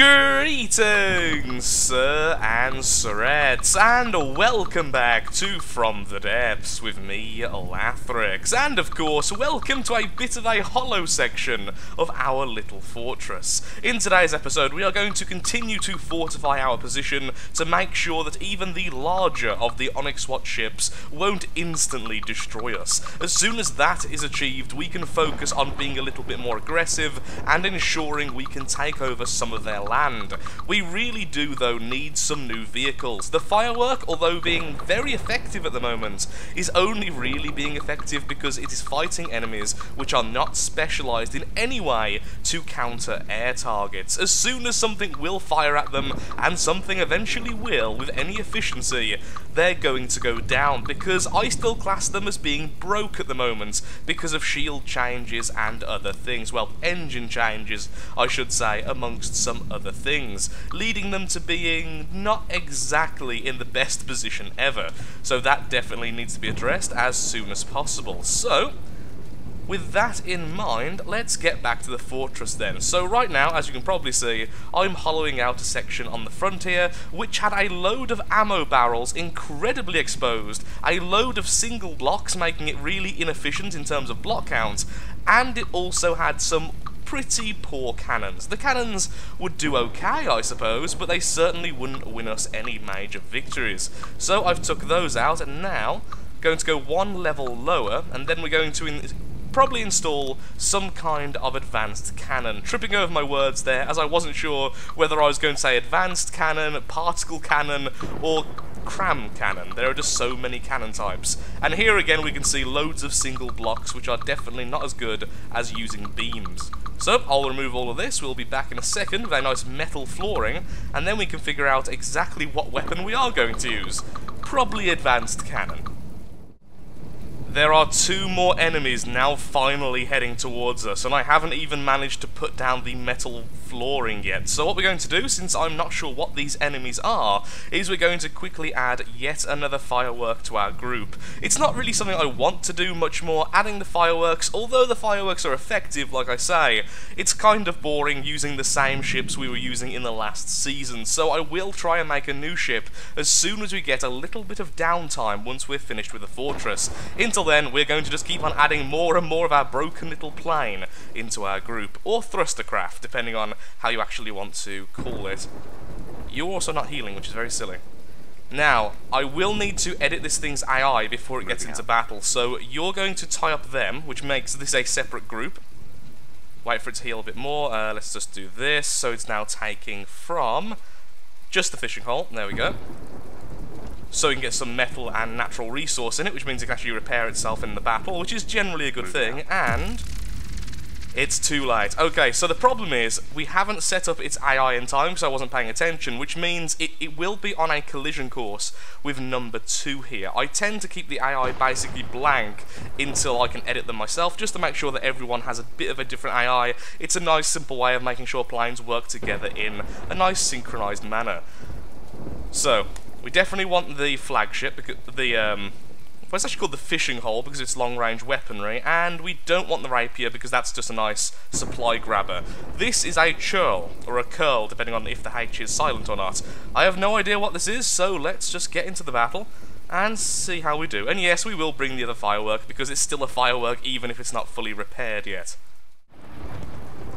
Greetings, sir and sirettes, and welcome back to From the Depths with me, Lathrix, and of course, welcome to a bit of a hollow section of our little fortress. In today's episode, we are going to continue to fortify our position to make sure that even the larger of the Onyx Watch ships won't instantly destroy us. As soon as that is achieved, we can focus on being a little bit more aggressive and ensuring we can take over some of their land. We really do, though, need some new vehicles. The firework, although being very effective at the moment, is only really being effective because it is fighting enemies which are not specialised in any way to counter air targets. As soon as something will fire at them, and something eventually will with any efficiency, they're going to go down, because I still class them as being broke at the moment because of shield changes and other things. Well, engine changes, I should say, amongst some other things, leading them to being not exactly in the best position ever. So that definitely needs to be addressed as soon as possible. So, with that in mind, let's get back to the fortress then. So right now, as you can probably see, I'm hollowing out a section on the front here, which had a load of ammo barrels incredibly exposed, a load of single blocks making it really inefficient in terms of block count, and it also had some pretty poor cannons. The cannons would do okay, I suppose, but they certainly wouldn't win us any major victories. So I've took those out, and now going to go one level lower, and then we're going to probably install some kind of advanced cannon. Tripping over my words there, as I wasn't sure whether I was going to say advanced cannon, particle cannon, or cram cannon. There are just so many cannon types. And here again we can see loads of single blocks, which are definitely not as good as using beams. So I'll remove all of this, we'll be back in a second with a nice metal flooring, and then we can figure out exactly what weapon we are going to use. Probably advanced cannon. There are two more enemies now finally heading towards us, and I haven't even managed to put down the metal flooring yet. So what we're going to do, since I'm not sure what these enemies are, is we're going to quickly add yet another firework to our group. It's not really something I want to do much more, adding the fireworks. Although the fireworks are effective, like I say, it's kind of boring using the same ships we were using in the last season, so I will try and make a new ship as soon as we get a little bit of downtime once we're finished with the fortress. Until then, we're going to just keep on adding more and more of our broken little plane into our group, or thrustercraft, depending on how you actually want to call it. You're also not healing, which is very silly. Now, I will need to edit this thing's AI before it gets into battle, so you're going to tie up them, which makes this a separate group. Wait for it to heal a bit more. Let's just do this, so it's now taking from just the fishing hole. There we go. So we can get some metal and natural resource in it, which means it can actually repair itself in the battle, which is generally a good thing, and it's too late. Okay, so the problem is, we haven't set up its AI in time because I wasn't paying attention, which means it will be on a collision course with number 2 here. I tend to keep the AI basically blank until I can edit them myself, just to make sure that everyone has a bit of a different AI. It's a nice simple way of making sure planes work together in a nice synchronized manner. So, we definitely want the flagship, because well, it's actually called the fishing hole because it's long-range weaponry, and we don't want the rapier because that's just a nice supply grabber. This is a churl, or a curl, depending on if the H is silent or not. I have no idea what this is, so let's just get into the battle and see how we do. And yes, we will bring the other firework because it's still a firework even if it's not fully repaired yet.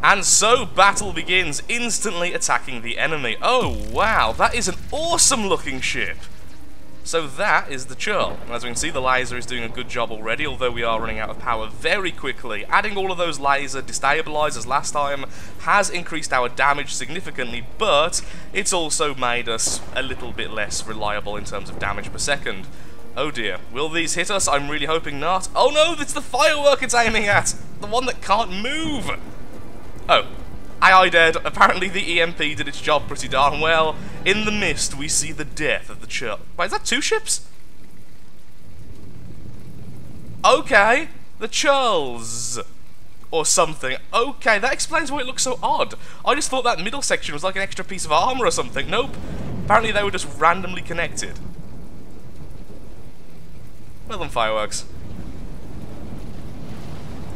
And so battle begins, instantly attacking the enemy. Oh wow, that is an awesome looking ship. So that is the churl, and as we can see, the laser is doing a good job already, although we are running out of power very quickly. Adding all of those laser destabilizers last time has increased our damage significantly, but it's also made us a little bit less reliable in terms of damage per second. Oh dear, will these hit us? I'm really hoping not. Oh no, it's the firework it's aiming at! The one that can't move! Oh. AI dead. Apparently the EMP did its job pretty darn well. In the mist, we see the death of the churl. Wait, is that 2 ships? Okay, the churls. Or something. Okay, that explains why it looks so odd. I just thought that middle section was like an extra piece of armor or something. Nope. Apparently they were just randomly connected. Well done, fireworks.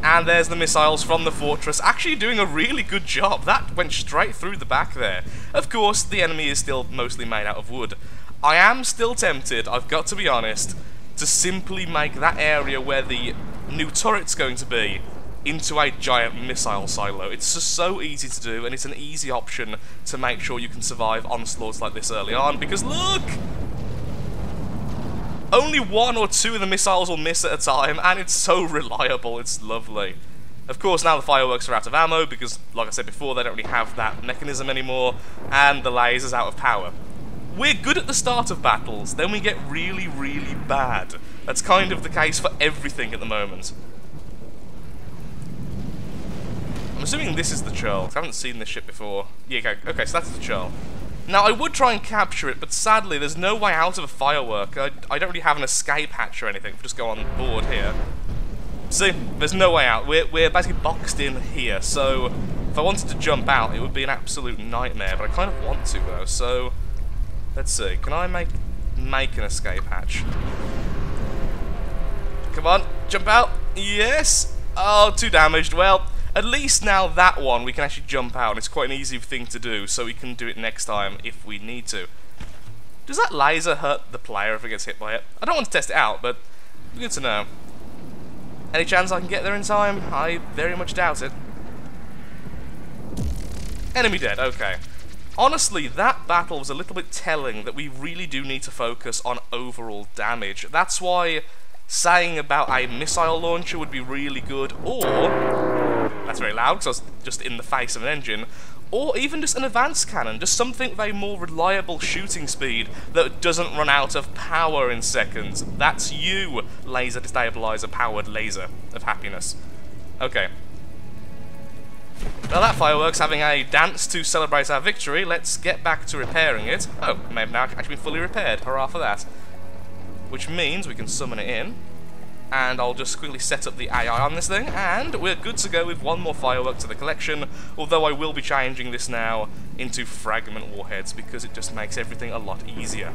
And there's the missiles from the fortress, actually doing a really good job. That went straight through the back there. Of course, the enemy is still mostly made out of wood. I am still tempted, I've got to be honest, to simply make that area where the new turret's going to be into a giant missile silo. It's just so easy to do, and it's an easy option to make sure you can survive onslaughts like this early on, because look! Only one or two of the missiles will miss at a time, and it's so reliable, it's lovely. Of course, now the fireworks are out of ammo, because, like I said before, they don't really have that mechanism anymore, and the laser's out of power. We're good at the start of battles, then we get really, really bad. That's kind of the case for everything at the moment. I'm assuming this is the Churl, 'cause I haven't seen this ship before. Yeah, okay, so that's the Churl. Now, I would try and capture it, but sadly, there's no way out of a firework. I don't really have an escape hatch or anything. If we just go on board here. See, there's no way out. We're basically boxed in here, so if I wanted to jump out, it would be an absolute nightmare, but I kind of want to, though, so let's see. Can I make an escape hatch? Come on, jump out. Yes! Oh, too damaged. Well, at least now that one we can actually jump out, and it's quite an easy thing to do, so we can do it next time if we need to. Does that laser hurt the player if it gets hit by it? I don't want to test it out, but good to know. Any chance I can get there in time? I very much doubt it. Enemy dead, okay. Honestly, that battle was a little bit telling that we really do need to focus on overall damage. That's why saying about a missile launcher would be really good, or... That's very loud, because I was just in the face of an engine. Or even just an advanced cannon, just something with a more reliable shooting speed that doesn't run out of power in seconds. That's you, laser destabilizer powered laser of happiness. Okay. Well, that fireworks having a dance to celebrate our victory. Let's get back to repairing it. Oh, it may have now actually been fully repaired. Hurrah for that. Which means we can summon it in. And I'll just quickly set up the AI on this thing, and we're good to go with one more firework to the collection, although I will be changing this now into fragment warheads, because it just makes everything a lot easier.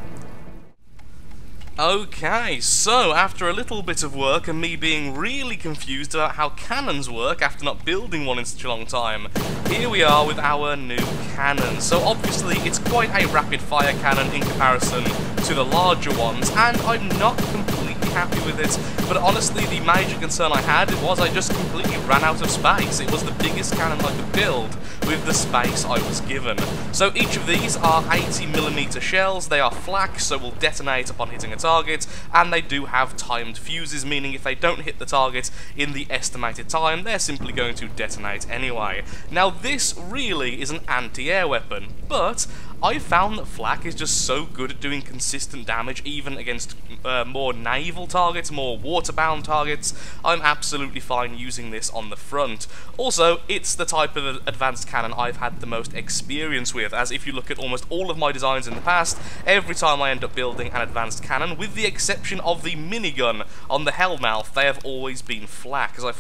Okay, so after a little bit of work and me being really confused about how cannons work after not building one in such a long time, here we are with our new cannon. So obviously it's quite a rapid fire cannon in comparison to the larger ones, and I'm not completely happy with it, but honestly the major concern I had was I just completely ran out of space. It was the biggest cannon I could build with the space I was given. So each of these are 80mm shells, they are flak, so will detonate upon hitting a target, and they do have timed fuses, meaning if they don't hit the target in the estimated time, they're simply going to detonate anyway. Now this really is an anti-air weapon, but I found that flak is just so good at doing consistent damage, even against more naval targets, more waterbound targets. I'm absolutely fine using this on the front. Also, it's the type of advanced cannon I've had the most experience with, as if you look at almost all of my designs in the past, every time I end up building an advanced cannon, with the exception of the minigun on the Hellmouth, they have always been flak, as I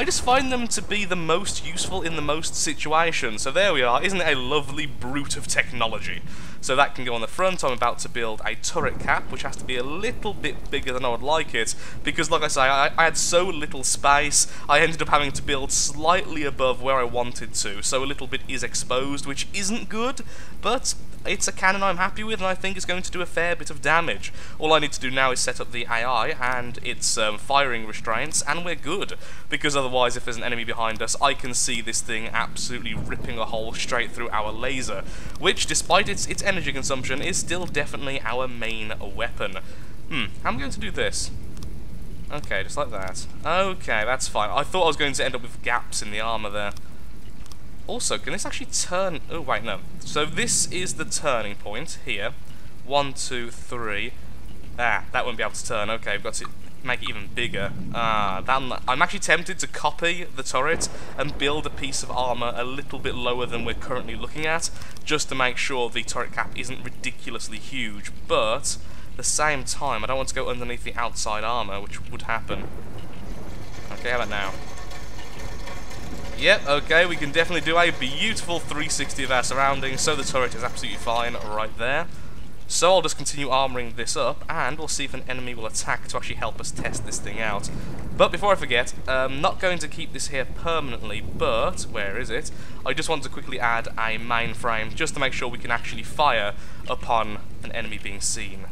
just find them to be the most useful in the most situations. So there we are, isn't it a lovely brute of technology? So that can go on the front. I'm about to build a turret cap, which has to be a little bit bigger than I would like it, because like I say, I had so little space, I ended up having to build slightly above where I wanted to, so a little bit is exposed, which isn't good, but it's a cannon I'm happy with, and I think it's going to do a fair bit of damage. All I need to do now is set up the AI and its firing restraints, and we're good, because otherwise if there's an enemy behind us, I can see this thing absolutely ripping a hole straight through our laser, which, despite its energy consumption, is still definitely our main weapon. How am I going to do this? Okay, just like that. Okay, that's fine. I thought I was going to end up with gaps in the armor there. Also, can this actually turn... Oh, wait, no. So this is the turning point here. 1, 2, 3. Ah, that won't be able to turn. Okay, I've got to make it even bigger. I'm actually tempted to copy the turret and build a piece of armor a little bit lower than we're currently looking at, just to make sure the turret cap isn't ridiculously huge, but at the same time I don't want to go underneath the outside armor, which would happen. Okay, how about now? Yep, okay, we can definitely do a beautiful 360 of our surroundings, so the turret is absolutely fine right there. So I'll just continue armouring this up, and we'll see if an enemy will attack to actually help us test this thing out. But before I forget, I'm not going to keep this here permanently, but, where is it? I just want to quickly add a mainframe, just to make sure we can actually fire upon an enemy being seen.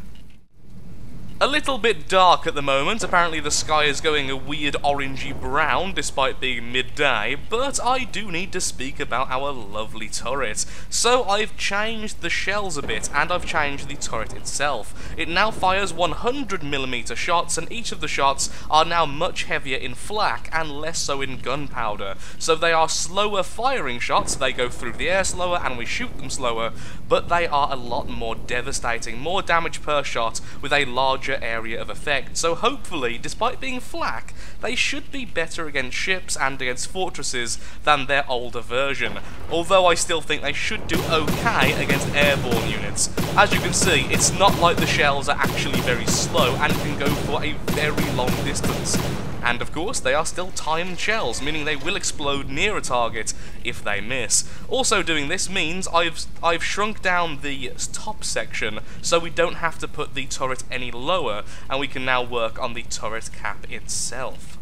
A little bit dark at the moment. Apparently the sky is going a weird orangey brown despite being midday, but I do need to speak about our lovely turret. So I've changed the shells a bit, and I've changed the turret itself. It now fires 100mm shots, and each of the shots are now much heavier in flak and less so in gunpowder. So they are slower firing shots, they go through the air slower and we shoot them slower, but they are a lot more devastating, more damage per shot with a larger area of effect. So hopefully, despite being flak, they should be better against ships and against fortresses than their older version. Although I still think they should do okay against airborne units. As you can see, it's not like the shells are actually very slow and can go for a very long distance. And of course, they are still timed shells, meaning they will explode near a target if they miss. Also doing this means I've shrunk down the top section so we don't have to put the turret any lower, and we can now work on the turret cap itself.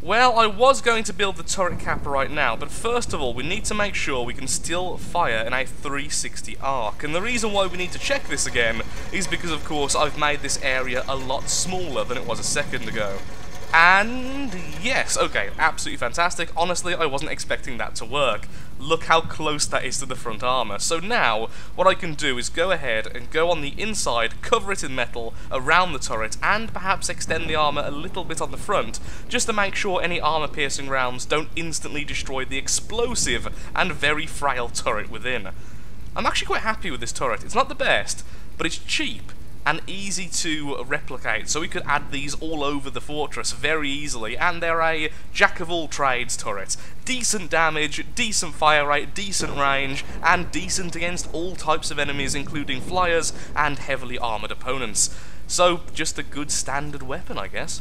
Well, I was going to build the turret cap right now, but first of all, we need to make sure we can still fire in a 360 arc. And the reason why we need to check this again is because, of course, I've made this area a lot smaller than it was a second ago. And yes, okay, absolutely fantastic. Honestly, I wasn't expecting that to work. Look how close that is to the front armor. So now, what I can do is go ahead and go on the inside, cover it in metal around the turret, and perhaps extend the armor a little bit on the front, just to make sure any armor-piercing rounds don't instantly destroy the explosive and very frail turret within. I'm actually quite happy with this turret. It's not the best, but it's cheap and easy to replicate, so we could add these all over the fortress very easily, and they're a jack-of-all-trades turret. Decent damage, decent fire rate, decent range, and decent against all types of enemies, including flyers and heavily armoured opponents. So, just a good standard weapon, I guess.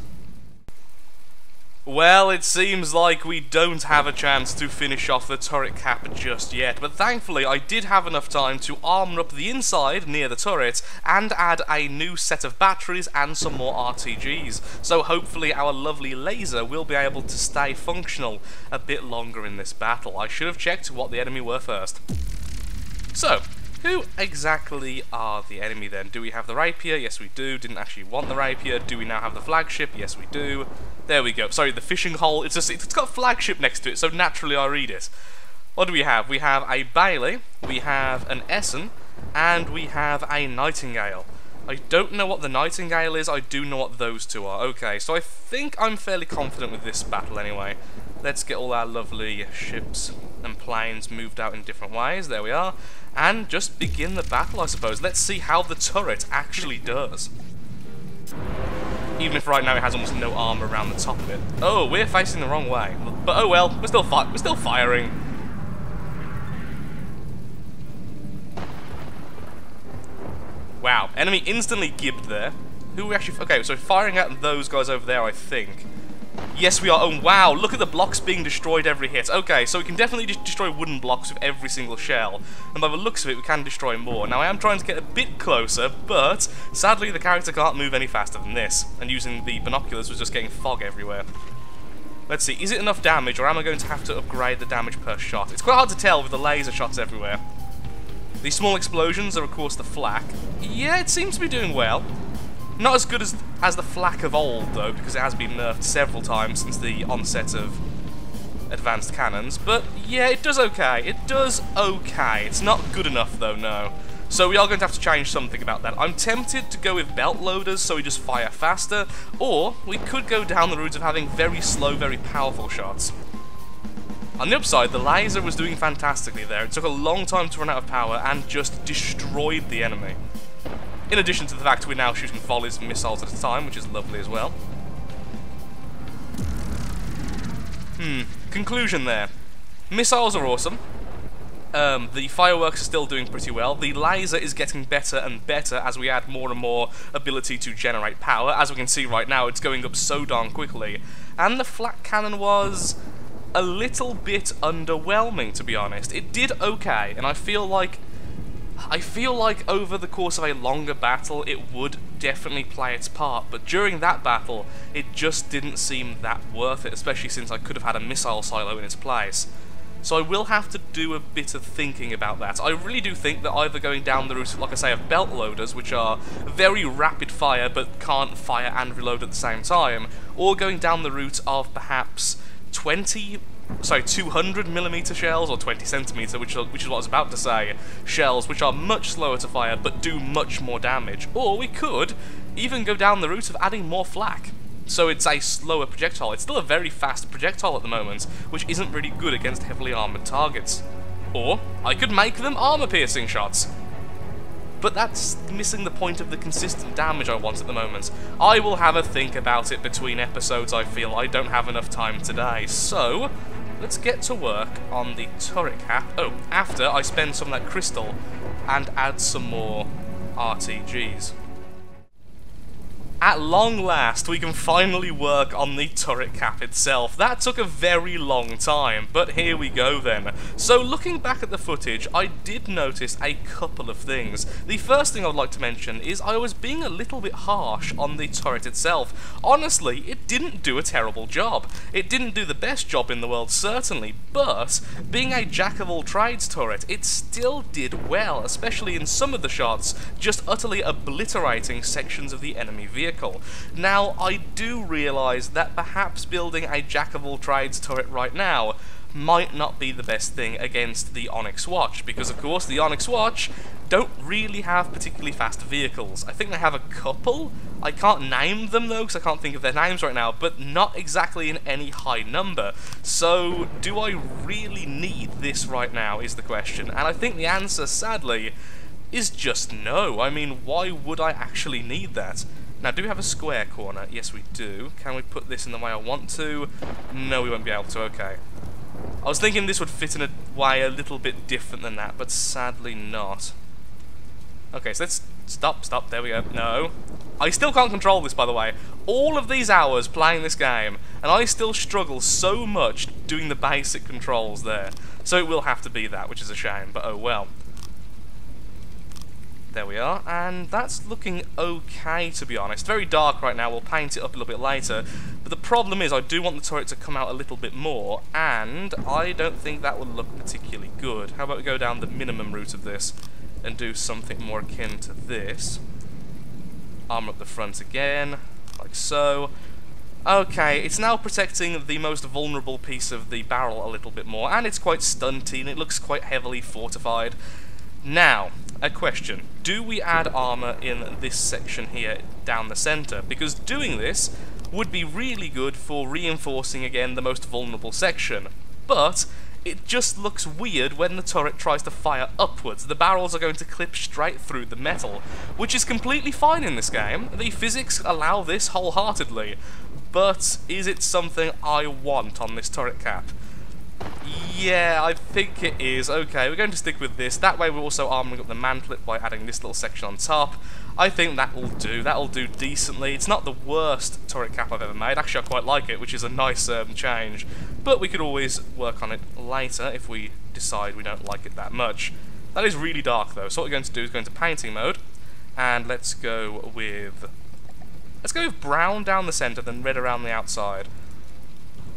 Well, it seems like we don't have a chance to finish off the turret cap just yet, but thankfully I did have enough time to armour up the inside near the turret and add a new set of batteries and some more RTGs, so hopefully our lovely laser will be able to stay functional a bit longer in this battle. I should have checked what the enemy were first. So, who exactly are the enemy then? Do we have the rapier? Yes we do. Didn't actually want the rapier. Do we now have the flagship? Yes we do. There we go. Sorry, the fishing hole. It's got flagship next to it, so naturally I read it. What do we have? We have a Bailey, we have an Essen, and we have a Nightingale. I don't know what the Nightingale is, I do know what those two are. Okay, so I think I'm fairly confident with this battle anyway. Let's get all our lovely ships and planes moved out in different ways. There we are. And just begin the battle, I suppose. Let's see how the turret actually does. Even if right now it has almost no armor around the top of it. Oh, we're facing the wrong way. But oh well, we're still firing. Wow, enemy instantly gibbed there. Who are we actually... Okay, so firing at those guys over there, I think. Yes, we are. Oh, wow, look at the blocks being destroyed every hit. Okay, so we can definitely destroy wooden blocks with every single shell. And by the looks of it, we can destroy more. Now, I am trying to get a bit closer, but sadly, the character can't move any faster than this. And using the binoculars was just getting fog everywhere. Let's see, is it enough damage, or am I going to have to upgrade the damage per shot? It's quite hard to tell with the laser shots everywhere. These small explosions are, of course, the flak. Yeah, it seems to be doing well. Not as good as the flak of old, though, because it has been nerfed several times since the onset of advanced cannons. But, yeah, it does okay. It does okay. It's not good enough, though, no. So we are going to have to change something about that. I'm tempted to go with belt loaders, so we just fire faster, or we could go down the route of having very slow, very powerful shots. On the upside, the laser was doing fantastically there. It took a long time to run out of power and just destroyed the enemy. In addition to the fact we're now shooting volleys of missiles at a time, which is lovely as well. Conclusion there. Missiles are awesome. The fireworks are still doing pretty well. The laser is getting better and better as we add more and more ability to generate power. As we can see right now, it's going up so darn quickly. And the flak cannon was a little bit underwhelming, to be honest. It did okay, and I feel like I feel like over the course of a longer battle it would definitely play its part, but during that battle it just didn't seem that worth it, especially since I could have had a missile silo in its place. So I will have to do a bit of thinking about that. I really do think that either going down the route, like I say, of belt loaders, which are very rapid fire but can't fire and reload at the same time, or going down the route of perhaps 200mm shells, or 20cm, which is what I was about to say, shells, which are much slower to fire but do much more damage. Or we could even go down the route of adding more flak. So it's a slower projectile. It's still a very fast projectile at the moment, which isn't really good against heavily armoured targets. Or I could make them armour-piercing shots. But that's missing the point of the consistent damage I want at the moment. I will have a think about it between episodes, I feel. I don't have enough time today. So let's get to work on the turret cap. Oh, after I spend some of that crystal and add some more RTGs. At long last, we can finally work on the turret cap itself. That took a very long time, but here we go then. So looking back at the footage, I did notice a couple of things. The first thing I would like to mention is I was being a little bit harsh on the turret itself. Honestly, it didn't do a terrible job. It didn't do the best job in the world, certainly, but being a jack-of-all-trades turret, it still did well, especially in some of the shots, just utterly obliterating sections of the enemy vehicle. Now, I do realise that perhaps building a jack-of-all-trades turret right now might not be the best thing against the Onyx Watch, because of course the Onyx Watch don't really have particularly fast vehicles. I think they have a couple. I can't name them though, because I can't think of their names right now, but not exactly in any high number. So, do I really need this right now is the question, and I think the answer, sadly, is just no. I mean, why would I actually need that? Now, do we have a square corner? Yes, we do. Can we put this in the way I want to? No, we won't be able to. Okay. I was thinking this would fit in a way a little bit different than that, but sadly not. Okay, so let's stop, there we go. No. I still can't control this, by the way. All of these hours playing this game, and I still struggle so much doing the basic controls there. So it will have to be that, which is a shame, but oh well. There we are, and that's looking okay, to be honest. Very dark right now, we'll paint it up a little bit later, but the problem is I do want the turret to come out a little bit more, and I don't think that will look particularly good. How about we go down the minimum route of this, and do something more akin to this. Armour up the front again, like so. Okay, it's now protecting the most vulnerable piece of the barrel a little bit more, and it's quite stunty, and it looks quite heavily fortified. Now, a question. Do we add armour in this section here down the centre? Because doing this would be really good for reinforcing again the most vulnerable section. But it just looks weird when the turret tries to fire upwards. The barrels are going to clip straight through the metal, which is completely fine in this game. The physics allow this wholeheartedly. But is it something I want on this turret cap? Yeah, I think it is. Okay, we're going to stick with this. That way we're also arming up the mantlet by adding this little section on top. I think that will do. That will do decently. It's not the worst turret cap I've ever made. Actually, I quite like it, which is a nice change. But we could always work on it later if we decide we don't like it that much. That is really dark, though. So what we're going to do is go into painting mode. And let's go with brown down the centre, then red around the outside.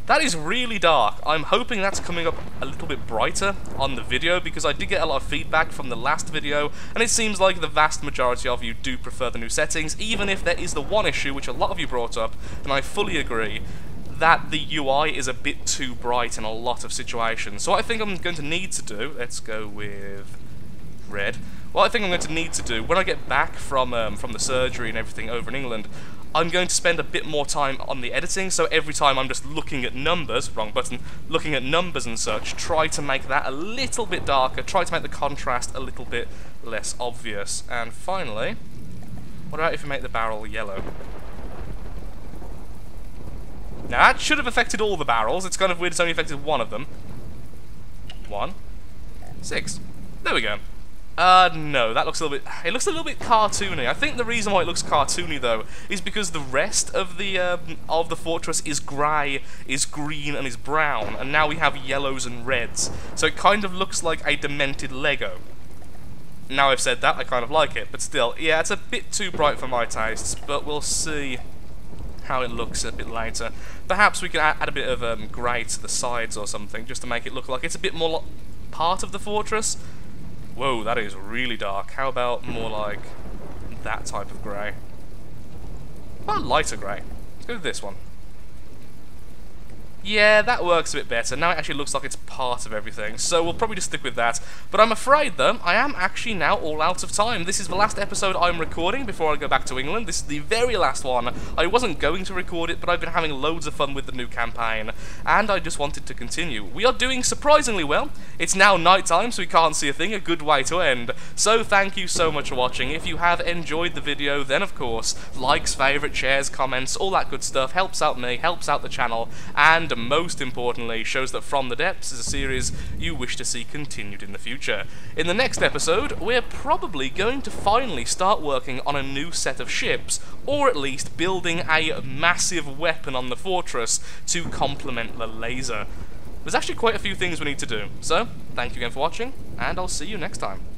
That is really dark. I'm hoping that's coming up a little bit brighter on the video, because I did get a lot of feedback from the last video, and it seems like the vast majority of you do prefer the new settings, even if there is the one issue, which a lot of you brought up, and I fully agree, that the UI is a bit too bright in a lot of situations. So what I think I'm going to need to do, let's go with red. What I think I'm going to need to do, when I get back from the surgery and everything over in England, I'm going to spend a bit more time on the editing, so every time I'm just looking at numbers, wrong button, looking at numbers and such, try to make that a little bit darker, try to make the contrast a little bit less obvious. And finally, what about if we make the barrel yellow? Now that should have affected all the barrels. It's kind of weird it's only affected one of them. 1, 6. There we go. No, that looks a little bit... It looks a little bit cartoony. I think the reason why it looks cartoony, though, is because the rest of the fortress is grey, is green, and is brown, and now we have yellows and reds. So it kind of looks like a demented Lego. Now I've said that, I kind of like it, but still, yeah, it's a bit too bright for my tastes, but we'll see how it looks a bit later. Perhaps we can add a bit of grey to the sides or something, just to make it look like it's a bit more part of the fortress. Whoa, that is really dark. How about more like that type of grey? Well, lighter grey. Let's go with this one. Yeah, that works a bit better. Now it actually looks like it's part of everything, so we'll probably just stick with that. But I'm afraid, though, I am actually now all out of time. This is the last episode I'm recording before I go back to England. This is the very last one. I wasn't going to record it, but I've been having loads of fun with the new campaign, and I just wanted to continue. We are doing surprisingly well. It's now night time, so we can't see a thing. A good way to end. So thank you so much for watching. If you have enjoyed the video, then of course, likes, favourites, shares, comments, all that good stuff helps out me, helps out the channel, and most importantly, shows that From the Depths is a series you wish to see continued in the future. In the next episode, we're probably going to finally start working on a new set of ships, or at least building a massive weapon on the fortress to complement the laser. There's actually quite a few things we need to do, so thank you again for watching, and I'll see you next time.